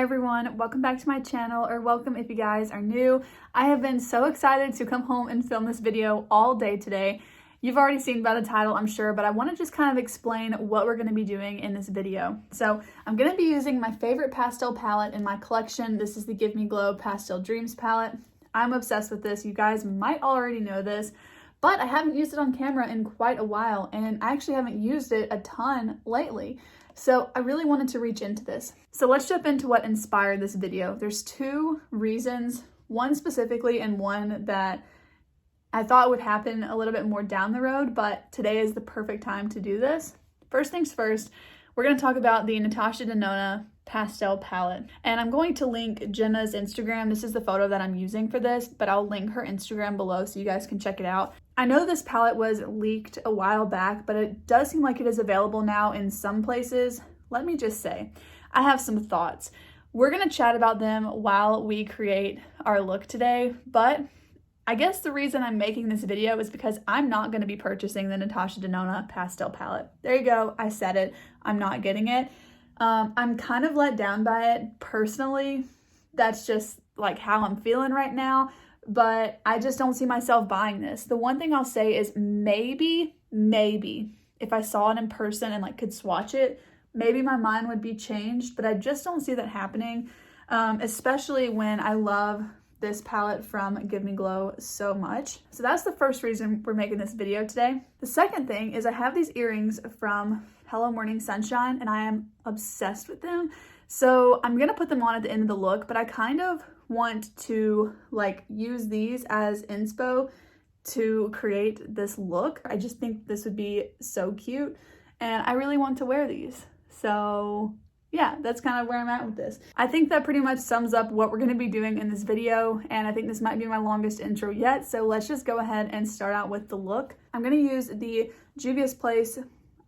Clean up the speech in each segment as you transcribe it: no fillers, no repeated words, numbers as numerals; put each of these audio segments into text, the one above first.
everyone, welcome back to my channel, or welcome if you guys are new. I have been so excited to come home and film this video all day today. You've already seen by the title, I'm sure, but I want to just kind of explain what we're going to be doing in this video. So I'm going to be using my favorite pastel palette in my collection. This is the Give Me Glow Pastel Dreams palette. I'm obsessed with this. You guys might already know this, but I haven't used it on camera in quite a while, and I actually haven't used it a ton lately. So I really wanted to reach into this. So let's jump into what inspired this video. There's two reasons, one specifically and one that I thought would happen a little bit more down the road, but today is the perfect time to do this. First things first, we're going to talk about the Natasha Denona Pastel Palette. And I'm going to link Jenna's Instagram. This is the photo that I'm using for this, but I'll link her Instagram below so you guys can check it out. I know this palette was leaked a while back, but it does seem like it is available now in some places. Let me just say, I have some thoughts. We're going to chat about them while we create our look today, but I guess the reason I'm making this video is because I'm not going to be purchasing the Natasha Denona Pastel Palette. There you go, I said it. I'm not getting it. I'm kind of let down by it personally. That's just like how I'm feeling right now, but I just don't see myself buying this. The one thing I'll say is maybe if I saw it in person and like could swatch it, maybe my mind would be changed, but I just don't see that happening, especially when I love this palette from Give Me Glow so much. So that's the first reason we're making this video today. The second thing is I have these earrings from Hello Morning Sunshine and I am obsessed with them. So I'm gonna put them on at the end of the look, but I kind of want to like use these as inspo to create this look. I just think this would be so cute and I really want to wear these. So yeah, that's kind of where I'm at with this. I think that pretty much sums up what we're going to be doing in this video, and I think this might be my longest intro yet, so let's just go ahead and start out with the look. I'm going to use the Juvia's Place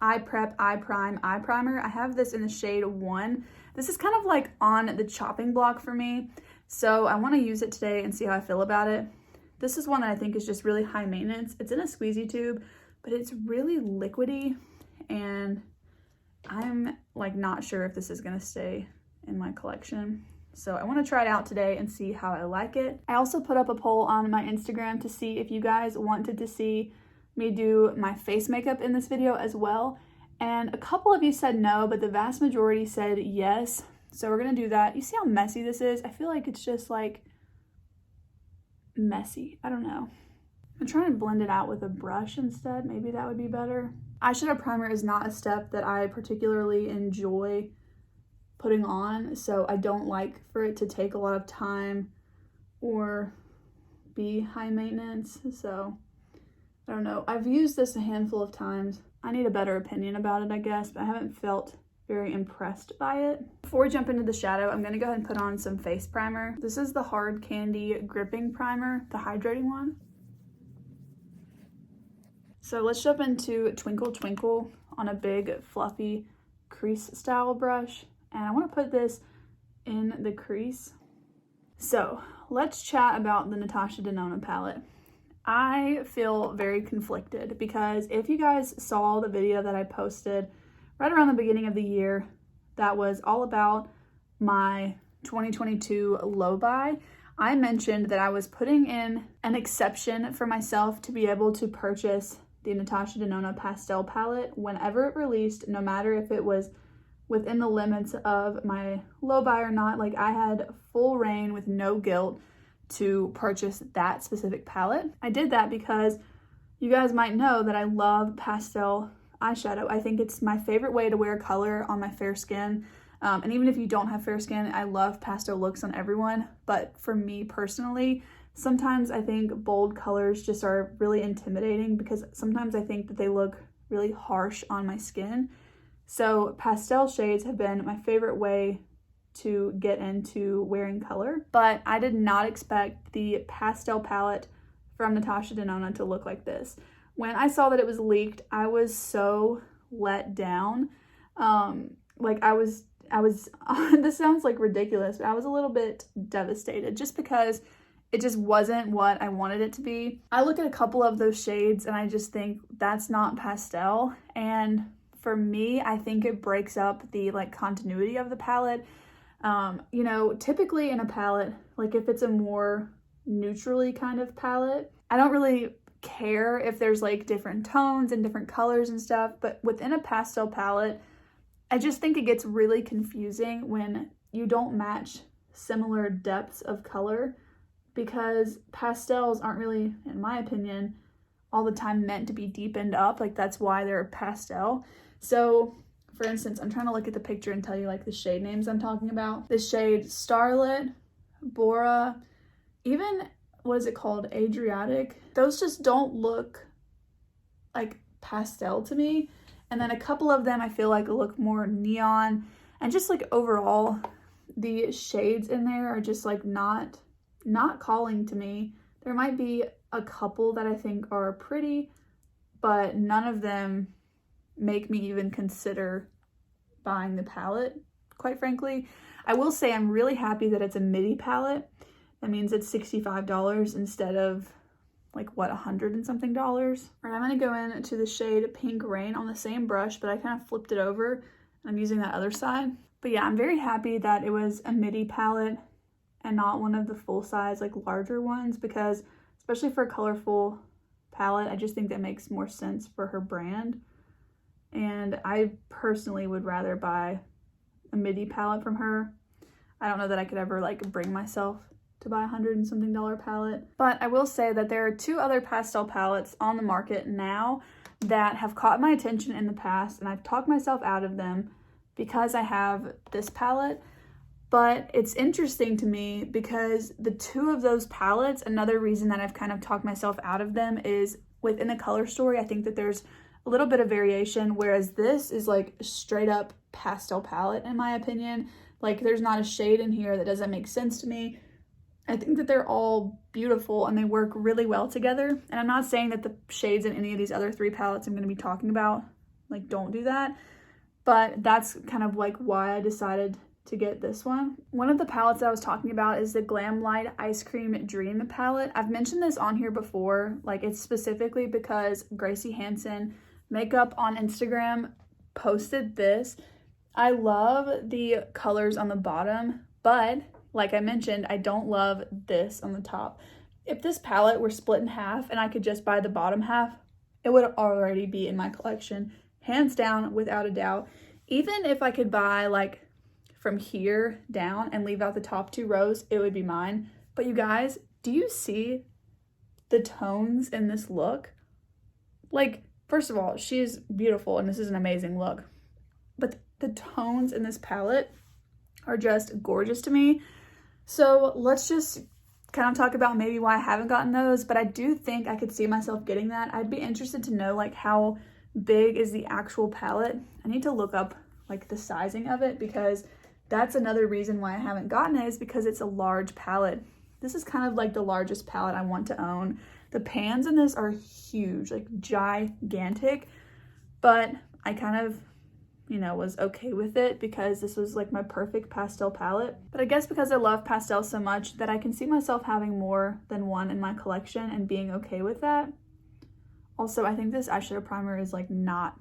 Eye Prep Eye Prime Eye Primer. I have this in the shade 1. This is kind of like on the chopping block for me, so I want to use it today and see how I feel about it. This is one that I think is just really high maintenance. It's in a squeezy tube, but it's really liquidy, and I'm like not sure if this is gonna stay in my collection. So I want to try it out today and see how I like it. I also put up a poll on my Instagram to see if you guys wanted to see me do my face makeup in this video as well. And a couple of you said no, but the vast majority said yes. So we're gonna do that. You see how messy this is? I feel like it's just like messy. I don't know. I'm trying to blend it out with a brush instead. Maybe that would be better. Eyeshadow primer is not a step that I particularly enjoy putting on, so I don't like for it to take a lot of time or be high maintenance, so I don't know. I've used this a handful of times. I need a better opinion about it, I guess, but I haven't felt very impressed by it. Before we jump into the shadow, I'm gonna go ahead and put on some face primer. This is the Hard Candy Gripping Primer, the hydrating one. So let's jump into Twinkle Twinkle on a big fluffy crease style brush. And I want to put this in the crease. So let's chat about the Natasha Denona palette. I feel very conflicted because if you guys saw the video that I posted right around the beginning of the year, that was all about my 2022 low buy, I mentioned that I was putting in an exception for myself to be able to purchase the Natasha Denona Pastel Palette whenever it released, no matter if it was within the limits of my low buy or not. Like, I had full reign with no guilt to purchase that specific palette. I did that because you guys might know that I love pastel eyeshadow. I think it's my favorite way to wear color on my fair skin. And even if you don't have fair skin, I love pastel looks on everyone. But for me personally, sometimes I think bold colors just are really intimidating because sometimes I think that they look really harsh on my skin. So pastel shades have been my favorite way to get into wearing color, but I did not expect the pastel palette from Natasha Denona to look like this. When I saw that it was leaked, I was so let down. Like I was, this sounds like ridiculous, but I was a little bit devastated just because it just wasn't what I wanted it to be. I look at a couple of those shades and I just think that's not pastel. And for me, I think it breaks up the like continuity of the palette. You know, typically in a palette, like if it's a more neutrally kind of palette, I don't really care if there's like different tones and different colors and stuff, but within a pastel palette, I just think it gets really confusing when you don't match similar depths of color, because pastels aren't really, in my opinion, all the time meant to be deepened up. Like that's why they're a pastel. So for instance, I'm trying to look at the picture and tell you like the shade names I'm talking about. The shade Starlit, Bora, even what is it called? Adriatic. Those just don't look like pastel to me. And then a couple of them I feel like look more neon, and just like overall the shades in there are just like not calling to me. There might be a couple that I think are pretty, but none of them make me even consider buying the palette, quite frankly. I will say I'm really happy that it's a midi palette. That means it's $65 instead of like what, $100 and something. All right, I'm gonna go into the shade Pink Rain on the same brush, but I kind of flipped it over and I'm using that other side. But yeah, I'm very happy that it was a midi palette and not one of the full size, like larger ones, because especially for a colorful palette, I just think that makes more sense for her brand. And I personally would rather buy a midi palette from her. I don't know that I could ever like bring myself to buy $100 and something palette. But I will say that there are two other pastel palettes on the market now that have caught my attention in the past, and I've talked myself out of them because I have this palette. But it's interesting to me because the two of those palettes, another reason that I've kind of talked myself out of them is within the color story, I think that there's a little bit of variation, whereas this is like a straight up pastel palette in my opinion. Like there's not a shade in here that doesn't make sense to me. I think that they're all beautiful and they work really well together. And I'm not saying that the shades in any of these other three palettes I'm going to be talking about like don't do that, but that's kind of like why I decided to get this one. One of the palettes that I was talking about is the Glam Light Ice Cream Dream palette. I've mentioned this on here before, like it's specifically because Gracie Hansen Makeup on Instagram posted this. I love the colors on the bottom, but like I mentioned, I don't love this on the top. If this palette were split in half and I could just buy the bottom half, it would already be in my collection, hands down, without a doubt. Even if I could buy like from here down and leave out the top two rows, it would be mine. But you guys, do you see the tones in this look? Like, first of all, she is beautiful and this is an amazing look. But the tones in this palette are just gorgeous to me. So let's just kind of talk about maybe why I haven't gotten those, but I do think I could see myself getting that. I'd be interested to know like how big is the actual palette. I need to look up like the sizing of it, because that's another reason why I haven't gotten it, is because it's a large palette. This is kind of like the largest palette I want to own. The pans in this are huge, like gigantic, but I kind of, you know, was okay with it because this was like my perfect pastel palette. But I guess because I love pastel so much that I can see myself having more than one in my collection and being okay with that. Also, I think this eyeshadow primer is like not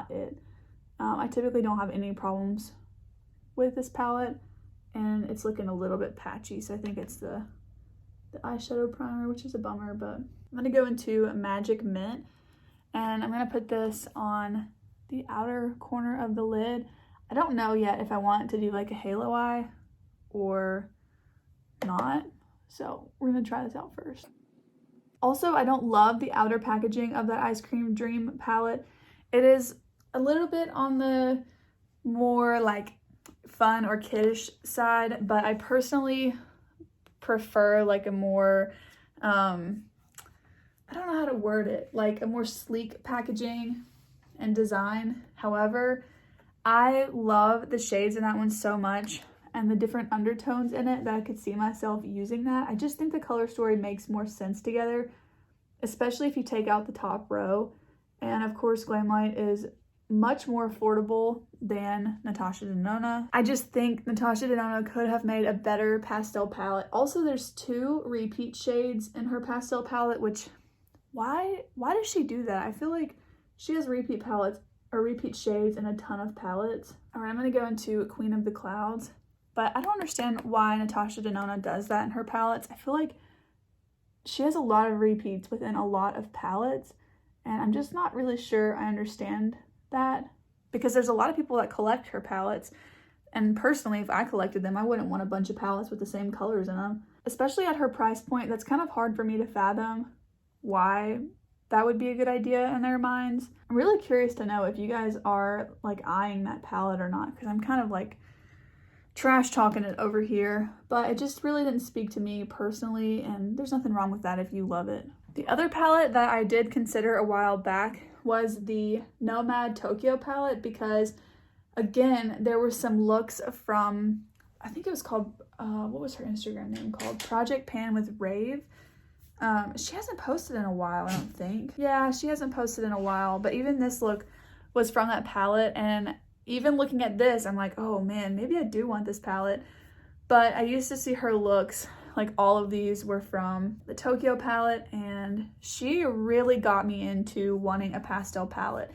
it. I typically don't have any problems with this palette, and it's looking a little bit patchy, so I think it's the eyeshadow primer, which is a bummer. But I'm gonna go into Magic Mint, and I'm gonna put this on the outer corner of the lid. I don't know yet if I want to do like a halo eye or not, so we're gonna try this out first. Also, I don't love the outer packaging of that Ice Cream Dream palette. It is a little bit on the more like fun or kiddish side, but I personally prefer like a more I don't know how to word it, like a more sleek packaging and design. However, I love the shades in that one so much and the different undertones in it that I could see myself using that. I just think the color story makes more sense together, especially if you take out the top row. And of course, Glam Light is much more affordable than Natasha Denona. I just think Natasha Denona could have made a better pastel palette. Also, there's 2 repeat shades in her pastel palette, which why does she do that? I feel like she has repeat palettes or repeat shades in a ton of palettes. All right, I'm gonna go into Queen of the Clouds but I don't understand why Natasha Denona does that in her palettes. I feel like she has a lot of repeats within a lot of palettes, and I'm just not really sure I understand that, because there's a lot of people that collect her palettes, and personally, if I collected them, I wouldn't want a bunch of palettes with the same colors in them. Especially at her price point, that's kind of hard for me to fathom why that would be a good idea in their minds. I'm really curious to know if you guys are like eyeing that palette or not, because I'm kind of like trash talking it over here, but it just really didn't speak to me personally, and there's nothing wrong with that if you love it. The other palette that I did consider a while back was the Nomad Tokyo palette, because again, there were some looks from, I think it was called, what was her Instagram name called? Project Pan with Rave. She hasn't posted in a while, I don't think. Yeah, she hasn't posted in a while, but even this look was from that palette, and even looking at this, I'm like, oh man, maybe I do want this palette. But I used to see her looks, like all of these were from the Tokyo palette, and she really got me into wanting a pastel palette.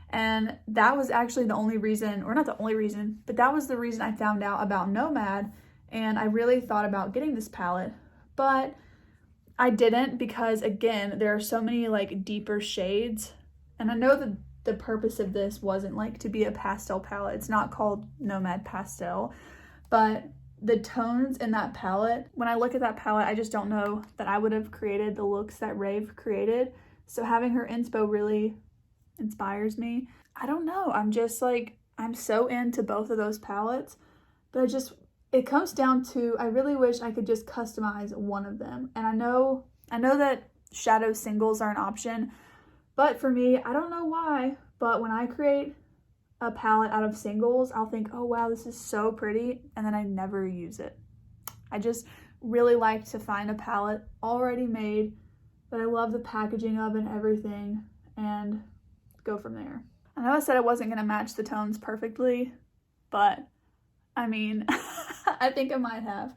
And that was actually the only reason, or not the only reason, but that was the reason I found out about Nomad, and I really thought about getting this palette. But I didn't, because again, there are so many like deeper shades, and I know that the purpose of this wasn't like to be a pastel palette. It's not called Nomad Pastel, but the tones in that palette, when I look at that palette, I just don't know that I would have created the looks that Rave created. So having her inspo really inspires me. I don't know, I'm just like, I'm so into both of those palettes, but it comes down to, I really wish I could just customize one of them. And I know that shadow singles are an option, but for me, I don't know why, but when I create a palette out of singles, I'll think, oh wow, this is so pretty, and then I never use it. I just really like to find a palette already made that I love the packaging of and everything, and go from there. I know I said I wasn't gonna match the tones perfectly, but I mean, I think I might have.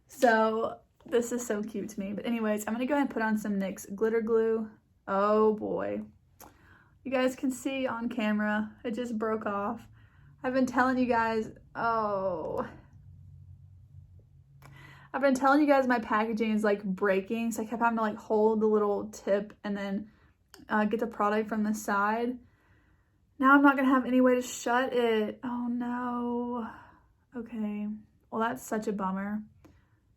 So this is so cute to me. But anyways, I'm gonna go ahead and put on some NYX glitter glue. Oh boy. You guys can see on camera, it just broke off. I've been telling you guys, my packaging is like breaking. So I kept having to like hold the little tip and then get the product from the side. Now I'm not gonna have any way to shut it. Oh no. Okay, well that's such a bummer.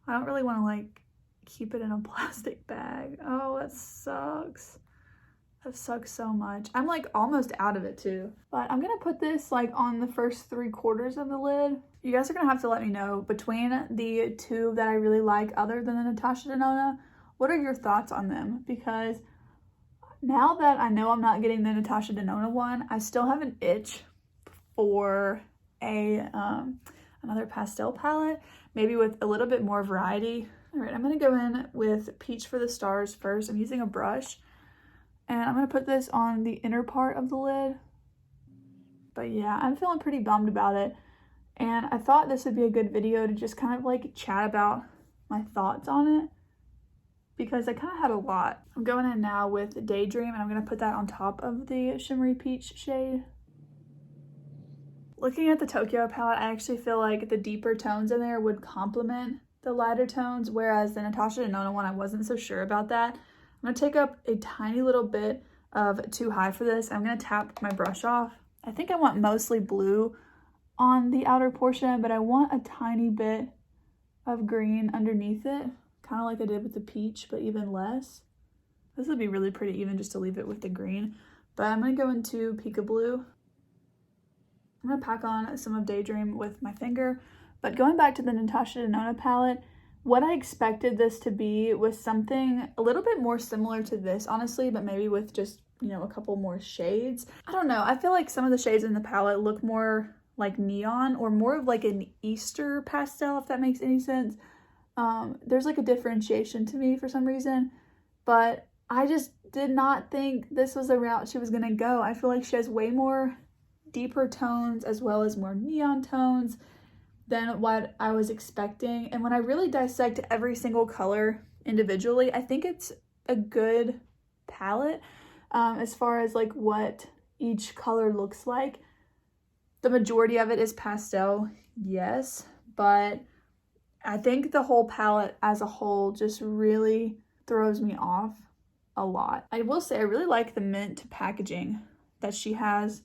I don't really want to like keep it in a plastic bag. Oh, that sucks. That sucks so much. I'm like almost out of it too. But I'm gonna put this like on the first 3/4 of the lid. You guys are gonna have to let me know, between the two that I really like other than the Natasha Denona, what are your thoughts on them? Because now that I know I'm not getting the Natasha Denona one, I still have an itch for another pastel palette, maybe with a little bit more variety. All right, I'm gonna go in with Peach for the Stars first. I'm using a brush, and I'm gonna put this on the inner part of the lid. But yeah, I'm feeling pretty bummed about it, and I thought this would be a good video to just kind of like chat about my thoughts on it, because I kind of had a lot. I'm going in now with Daydream, and I'm gonna put that on top of the Shimmery Peach shade. Looking at the Tokyo palette, I actually feel like the deeper tones in there would complement the lighter tones, whereas the Natasha Denona one, I wasn't so sure about that. I'm going to take up a tiny little bit of Too High for this. I'm going to tap my brush off. I think I want mostly blue on the outer portion, but I want a tiny bit of green underneath it, kind of like I did with the peach, but even less. This would be really pretty even just to leave it with the green, but I'm going to go into Peekaboo. I'm going to pack on some of Daydream with my finger. But going back to the Natasha Denona palette, what I expected this to be was something a little bit more similar to this, honestly, but maybe with just, you know, a couple more shades. I don't know. I feel like some of the shades in the palette look more like neon, or more of like an Easter pastel, if that makes any sense. There's like a differentiation to me for some reason, but I just did not think this was the route she was going to go. I feel like she has way more deeper tones as well as more neon tones than what I was expecting. And when I really dissect every single color individually, I think it's a good palette as far as like what each color looks like. The majority of it is pastel, yes, but I think the whole palette as a whole just really throws me off a lot. I will say I really like the mint packaging that she has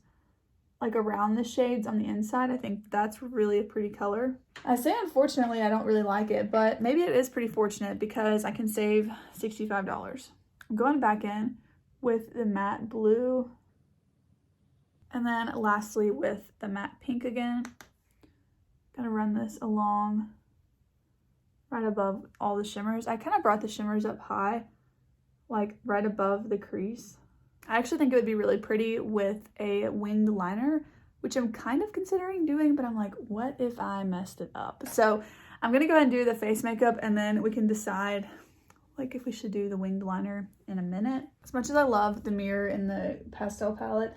like around the shades on the inside. I think that's really a pretty color. I say unfortunately I don't really like it, but maybe it is pretty fortunate because I can save $65. I'm going back in with the matte blue, and then lastly with the matte pink again. Gonna run this along right above all the shimmers. I kind of brought the shimmers up high, like right above the crease. I actually think it would be really pretty with a winged liner, which I'm kind of considering doing, but I'm like, what if I messed it up? So I'm gonna go ahead and do the face makeup, and then we can decide like if we should do the winged liner in a minute. As much as I love the mirror in the pastel palette,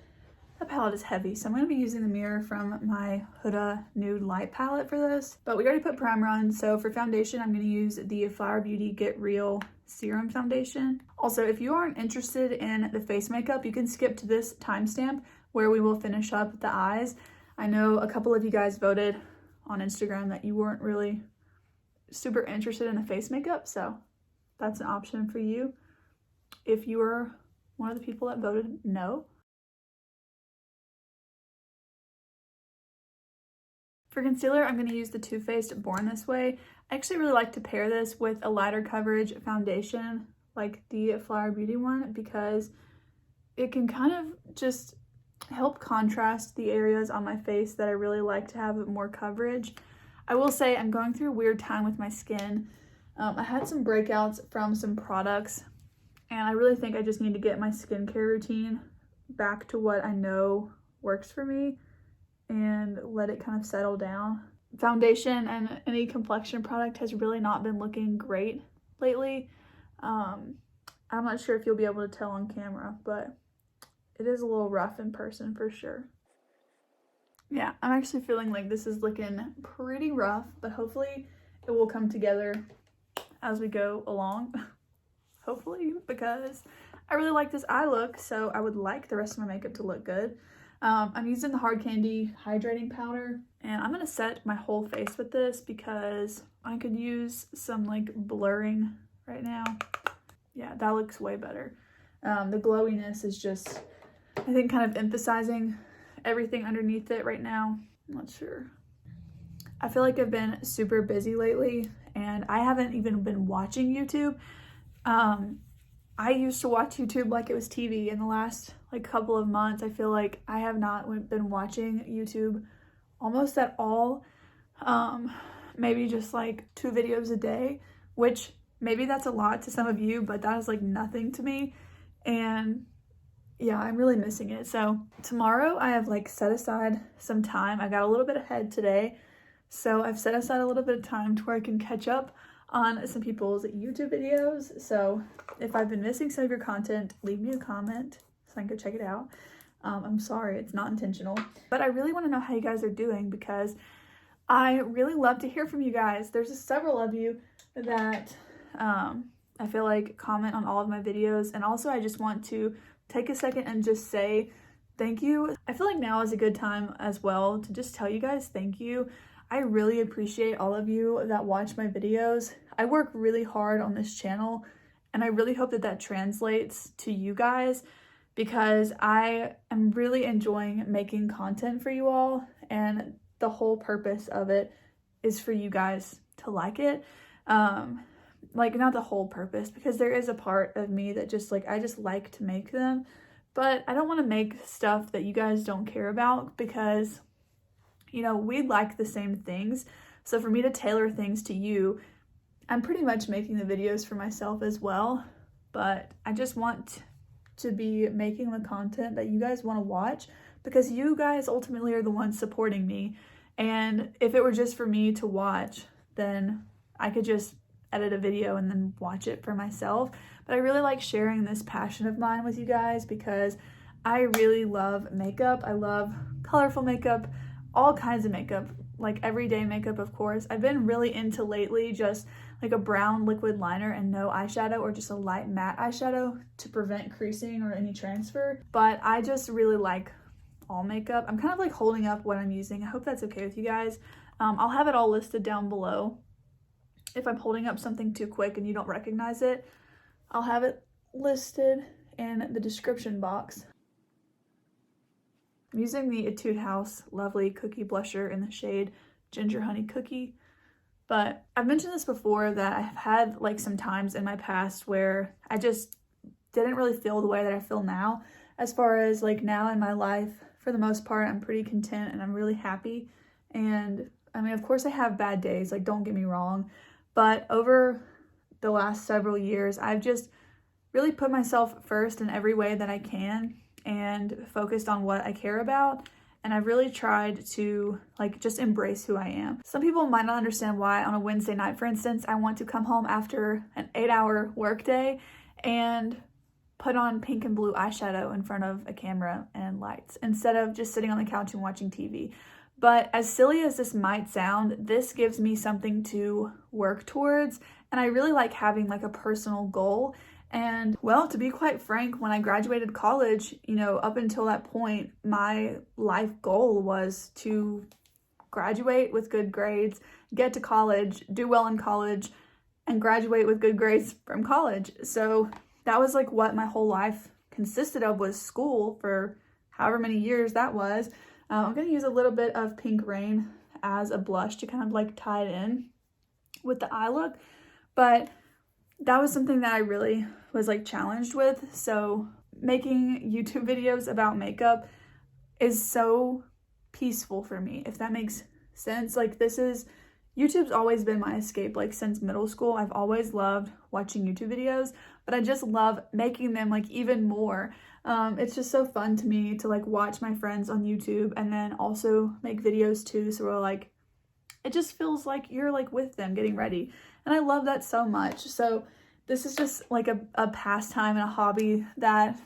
that palette is heavy, so I'm going to be using the mirror from my Huda Nude Light palette for this. But we already put primer on, so for foundation, I'm going to use the Flower Beauty Get Real Serum Foundation. Also, if you aren't interested in the face makeup, you can skip to this timestamp where we will finish up the eyes. I know a couple of you guys voted on Instagram that you weren't really super interested in the face makeup, so that's an option for you if you were one of the people that voted no. For concealer, I'm going to use the Too Faced Born This Way. I actually really like to pair this with a lighter coverage foundation like the Flower Beauty one because it can kind of just help contrast the areas on my face that I really like to have more coverage. I will say I'm going through a weird time with my skin. I had some breakouts from some products, and I really think I just need to get my skincare routine back to what I know works for me and let it kind of settle down. Foundation and any complexion product has really not been looking great lately. I'm not sure if you'll be able to tell on camera, but it is a little rough in person for sure. Yeah, I'm actually feeling like this is looking pretty rough, but hopefully it will come together as we go along. Hopefully, because I really like this eye look, so I would like the rest of my makeup to look good. I'm using the Hard Candy hydrating powder, and I'm going to set my whole face with this because I could use some like blurring right now. Yeah, that looks way better. The glowiness is just, I think, kind of emphasizing everything underneath it right now. I'm not sure. I feel like I've been super busy lately, and I haven't even been watching YouTube. I used to watch YouTube like it was TV. In the last like couple of months, I feel like I have not been watching YouTube almost at all. Maybe just like 2 videos a day, which maybe that's a lot to some of you, but that is like nothing to me. And yeah, I'm really missing it. So tomorrow I have like set aside some time. I got a little bit ahead today, so I've set aside a little bit of time to where I can catch up on some people's YouTube videos. So if I've been missing some of your content, leave me a comment so I can go check it out. I'm sorry, it's not intentional, but I really want to know how you guys are doing because I really love to hear from you guys. There's several of you that I feel like comment on all of my videos, and also I just want to take a second and just say thank you. I feel like now is a good time as well to just tell you guys thank you. I really appreciate all of you that watch my videos. I work really hard on this channel, and I really hope that that translates to you guys because I am really enjoying making content for you all, and the whole purpose of it is for you guys to like it. Like, not the whole purpose, because there is a part of me that just like, I just like to make them, but I don't want to make stuff that you guys don't care about because, you know, we like the same things. So for me to tailor things to you, I'm pretty much making the videos for myself as well, but I just want to be making the content that you guys want to watch because you guys ultimately are the ones supporting me. And if it were just for me to watch, then I could just edit a video and then watch it for myself. But I really like sharing this passion of mine with you guys because I really love makeup. I love colorful makeup, all kinds of makeup, like everyday makeup, of course. I've been really into lately just like a brown liquid liner and no eyeshadow, or just a light matte eyeshadow to prevent creasing or any transfer. But I just really like all makeup. I'm kind of like holding up what I'm using. I hope that's okay with you guys. I'll have it all listed down below. If I'm holding up something too quick and you don't recognize it, I'll have it listed in the description box. I'm using the Etude House Lovely Cookie Blusher in the shade Ginger Honey Cookie. But I've mentioned this before that I've had like some times in my past where I just didn't really feel the way that I feel now. As far as like now in my life, for the most part, I'm pretty content and I'm really happy. And I mean, of course I have bad days, like don't get me wrong. But over the last several years, I've just really put myself first in every way that I can and focused on what I care about. And I've really tried to like just embrace who I am. Some people might not understand why on a Wednesday night, for instance, I want to come home after an 8-hour workday and put on pink and blue eyeshadow in front of a camera and lights instead of just sitting on the couch and watching TV. But as silly as this might sound, this gives me something to work towards. And I really like having like a personal goal. And well, to be quite frank, when I graduated college, you know, up until that point, my life goal was to graduate with good grades, get to college, do well in college, and graduate with good grades from college. So that was like what my whole life consisted of, was school for however many years that was. I'm going to use a little bit of Pink Rain as a blush to kind of like tie it in with the eye look. But that was something that I really was like challenged with. So making YouTube videos about makeup is so peaceful for me, if that makes sense. Like YouTube's always been my escape. Like since middle school, I've always loved watching YouTube videos, but I just love making them like even more. It's just so fun to me to like watch my friends on YouTube and then also make videos too. So we're like, it just feels like you're like with them getting ready. And I love that so much. So this is just like a pastime and a hobby that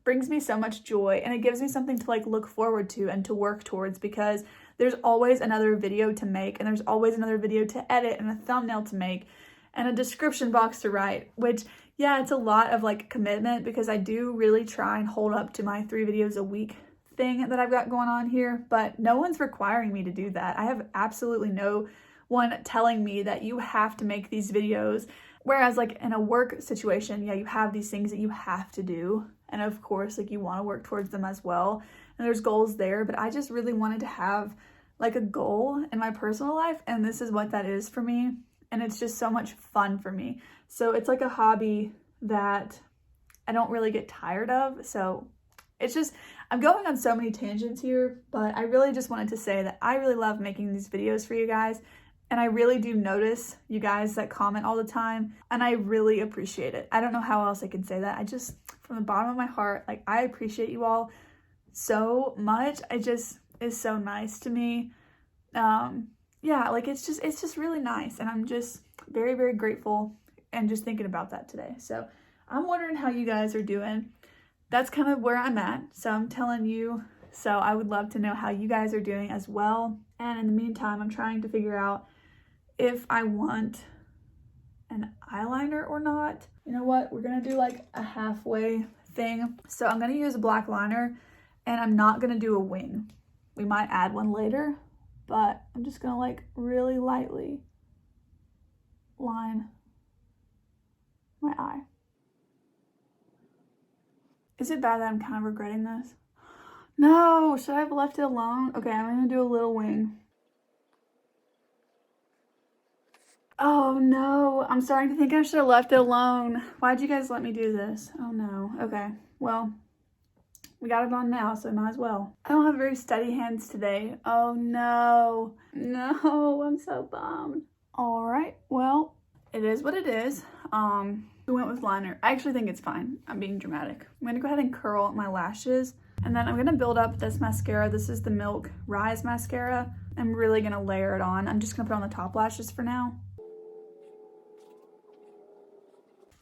brings me so much joy, and it gives me something to like look forward to and to work towards, because there's always another video to make and there's always another video to edit and a thumbnail to make and a description box to write, which yeah, it's a lot of like commitment, because I do really try and hold up to my 3 videos a week thing that I've got going on here, but no one's requiring me to do that. I have absolutely no one telling me that you have to make these videos. Whereas like in a work situation, yeah, you have these things that you have to do. And of course, like you want to work towards them as well. And there's goals there, but I just really wanted to have like a goal in my personal life. And this is what that is for me. And it's just so much fun for me. So it's like a hobby that I don't really get tired of. So it's just, I'm going on so many tangents here, but I really just wanted to say that I really love making these videos for you guys. And I really do notice you guys that comment all the time, and I really appreciate it. I don't know how else I can say that. I just, from the bottom of my heart, like I appreciate you all so much. It just is so nice to me. Yeah, like it's just really nice, and I'm just very, very grateful and just thinking about that today. So I'm wondering how you guys are doing. That's kind of where I'm at. So I'm telling you, so I would love to know how you guys are doing as well. And in the meantime, I'm trying to figure out if I want an eyeliner or not. You know what? We're going to do like a halfway thing. So I'm going to use a black liner, and I'm not going to do a wing. We might add one later, but I'm just going to like really lightly line my eye. Is it bad that I'm kind of regretting this? No, should I have left it alone? Okay, I'm going to do a little wing. Oh no, I'm starting to think I should have left it alone. Why'd you guys let me do this? Oh no. Okay, well, we got it on now, so might as well. I don't have very steady hands today. Oh no. No, I'm so bummed. All right, well, it is what it is. We went with liner. I actually think it's fine. I'm being dramatic. I'm gonna go ahead and curl my lashes, and then I'm gonna build up this mascara. This is the Milk Rise mascara. I'm really gonna layer it on. I'm just gonna put on the top lashes for now.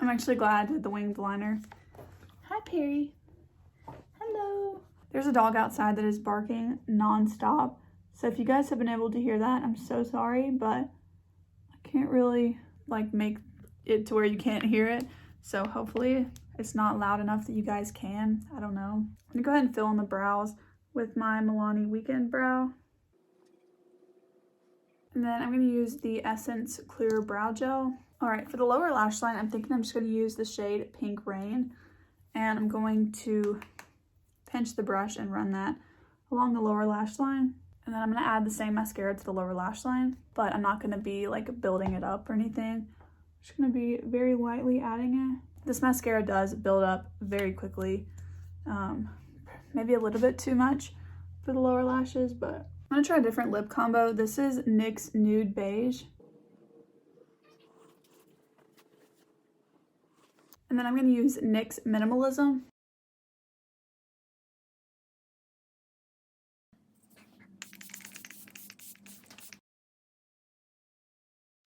I'm actually glad I did the winged liner. Hi, Perry. Hello. There's a dog outside that is barking nonstop. So if you guys have been able to hear that, I'm so sorry, but I can't really like make it to where you can't hear it. So hopefully it's not loud enough that you guys can. I don't know. I'm gonna go ahead and fill in the brows with my Milani Weekend Brow. And then I'm going to use the Essence Clear Brow Gel. All right, for the lower lash line, I'm thinking I'm just going to use the shade Pink Rain. And I'm going to pinch the brush and run that along the lower lash line. And then I'm going to add the same mascara to the lower lash line, but I'm not going to be like building it up or anything. I'm just going to be very lightly adding it. This mascara does build up very quickly. Maybe a little bit too much for the lower lashes, but I'm going to try a different lip combo. This is NYX Nude Beige. And then I'm going to use NYX Minimalism.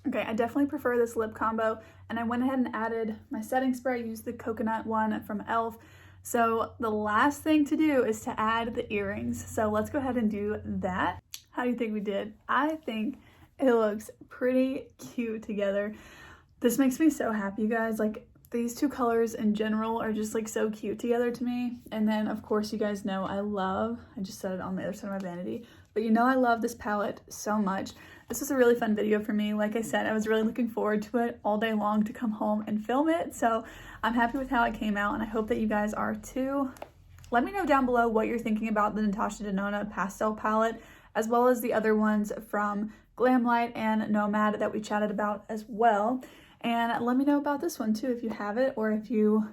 Okay, I definitely prefer this lip combo, and I went ahead and added my setting spray. I used the coconut one from e.l.f. So the last thing to do is to add the earrings. So let's go ahead and do that. How do you think we did? I think it looks pretty cute together. This makes me so happy, you guys. Like, these two colors in general are just like so cute together to me. And then of course you guys know I just said it on the other side of my vanity, but you know I love this palette so much. This was a really fun video for me. Like I said, I was really looking forward to it all day long to come home and film it. So I'm happy with how it came out, and I hope that you guys are too. Let me know down below what you're thinking about the Natasha Denona Pastel Palette, as well as the other ones from Glamlight and Nomad that we chatted about as well. And let me know about this one too if you have it, or if you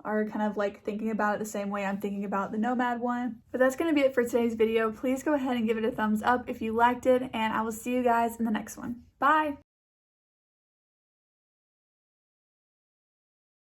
are kind of like thinking about it the same way I'm thinking about the Nomad one. But that's going to be it for today's video. Please go ahead and give it a thumbs up if you liked it, and I will see you guys in the next one. Bye!